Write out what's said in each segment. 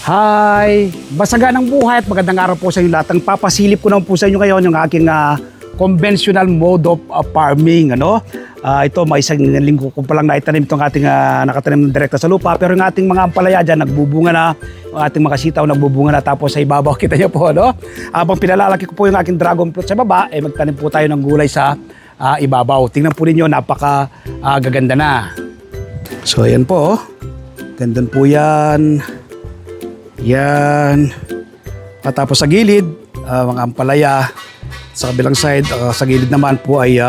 Hi! Basagan ng buhay at magandang araw po sa inyo lahat. Ang papasilip ko naman po sa inyo ngayon yung aking conventional mode of farming. Ito, may isang linggo ko palang naitanim itong ating nakatanim ng direkta sa lupa. Pero yung ating mga ampalaya dyan, nagbubunga na. Yung ating mga sitaw, nagbubunga na. Tapos sa ibabaw, kita niyo po. Habang pinalalaki ko po yung aking dragon fruit sa baba, magtanim po tayo ng gulay sa ibabaw. Tingnan po ninyo, napaka gaganda na. So, ayan po. Ganda po yan. Yan. At tapos sa gilid, mga ampalaya. Sa kabilang side, sa gilid naman po ay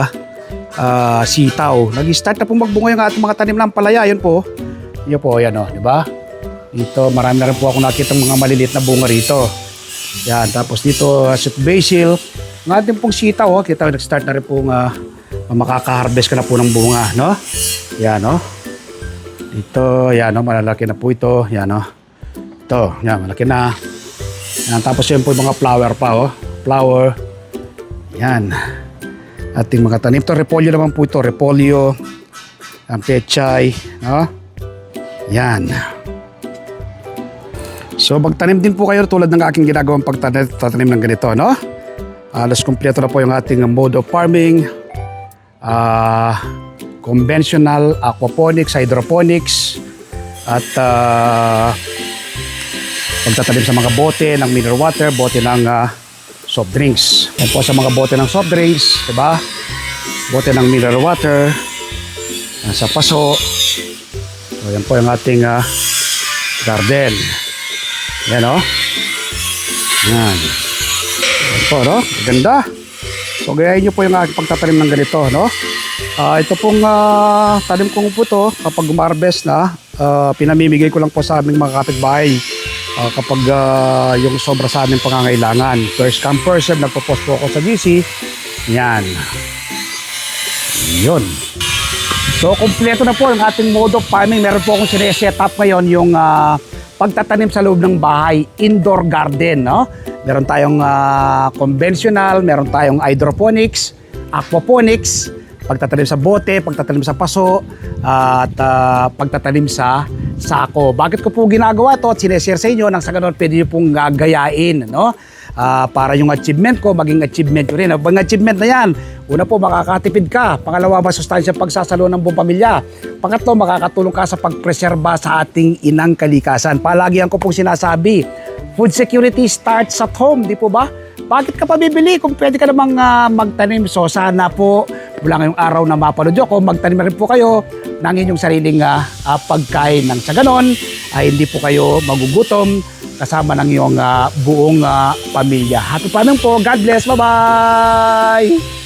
sitaw. Nag-start na po magbunga yung ating mga tanim ng ampalaya. Yan po. Yan po, yan o. Diba? Dito, marami na rin po ako nakita mga maliliit na bunga rito. Yan. Tapos dito, sweet basil. Ng ating pong sitaw, kita nag-start na rin po makaka-harvest ka na po ng bunga. No? Yan o. Dito, yan o. Malalaki na po ito. Yan o. Ito, yan, malaki na. Yan, tapos yun po yung mga flower pa, flower. Yan. Ating mga tanim. Ito, repolyo naman po ito. Repolyo. Ang pechay. Yan. So, magtanim din po kayo tulad ng aking ginagawang pagtanim ng ganito, Alas kumpleto na po yung ating mode of farming. Conventional, aquaponics, hydroponics. At pagtatanim sa mga bote ng mineral water, bote ng soft drinks. Yan po sa mga bote ng soft drinks, diba? Bote ng mineral water, sa paso. So, yan po yung ating garden. Yan Yan. Yan po, Ganda. So, gayahin nyo po yung aking pagtatanim ng ganito, ito pong tanim kong po ito, kapag umarbest na, pinamimigay ko lang po sa aming mga kapitbahay. Kapag yung sobra sa aming pangangailangan. First come first serve, nagpo-post po ako sa GC. Yan. Yun. So, kompleto na po ang ating mode of farming. Meron po akong sineset up ngayon yung pagtatanim sa loob ng bahay, indoor garden. Meron tayong conventional, meron tayong hydroponics, aquaponics, pagtatanim sa bote, pagtatanim sa paso, at pagtatanim sa sako. Bakit ko po ginagawa ito at sineshare sa inyo nang sa ganun pwede nyo pong gayain, para yung achievement ko maging achievement nyo rin. Ang achievement na yan, una po makakatipid ka, pangalawa masustansya pagsasalo ng buong pamilya, pangatlo makakatulong ka sa pagpreserba sa ating inang kalikasan. Palagihan ko pong sinasabi, food security starts at home, di po ba? Bakit ka pa bibili kung pwede ka namang magtanim? So sana po mula ngayong araw na mapanood nyo, kung magtanim na rin po kayo ng inyong sariling pagkain, nang sa ganon ay hindi po kayo magugutom kasama ng iyong buong pamilya. Happy farming po. God bless. Bye-bye!